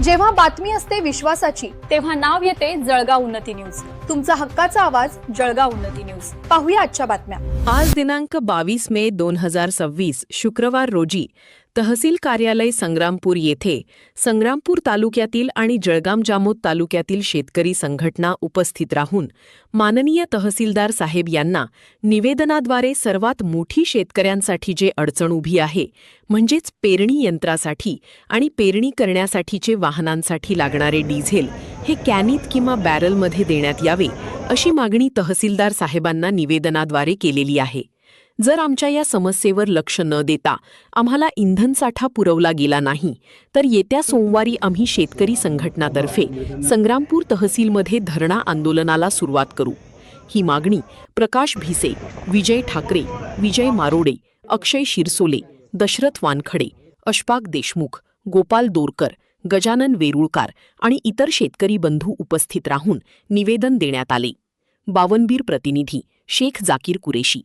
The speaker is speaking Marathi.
जेव्हा बातमी असते विश्वासाची, तेव्हा नाव येते जळगाव उन्नती न्यूज. तुमचा हक्काचा आवाज जळगाव उन्नती न्यूज. पाहूया आजच्या बातम्या. आज दिनांक 22 मे 2026 शुक्रवार रोजी तहसील कार्यालय संग्रामपूर येथे संग्रामपूर तालुक्यातील आणि जळगाव जामोद तालुक्यातील शेतकरी संघटना उपस्थित राहून माननीय तहसीलदार साहेब यांना निवेदनाद्वारे सर्वात मोठी शेतकऱ्यांसाठी जे अडचण उभी आहे म्हणजेच पेरणी यंत्रासाठी आणि पेरणी करण्यासाठीचे वाहनांसाठी लागणारे डिझेल हे कॅनीत किंवा बॅरलमध्ये देण्यात यावे अशी मागणी तहसीलदार साहेबांना निवेदनाद्वारे केलेली आहे. जर आमच्या या समस्येवर लक्ष न देता आम्हाला इंधनसाठा पुरवला गेला नाही तर येत्या सोमवारी आम्ही शेतकरी संघटनातर्फे संग्रामपूर तहसीलमध्ये धरणा आंदोलनाला सुरुवात करू. ही मागणी प्रकाश भिसे, विजय ठाकरे, विजय मारोडे, अक्षय शिरसोले, दशरथ वानखडे, अशफाक देशमुख, गोपाल दोरकर, गजानन वेरुळकार आणि इतर शेतकरी बंधू उपस्थित राहून निवेदन देण्यात आले. बावनबीर प्रतिनिधी शेख जाकीर कुरेशी.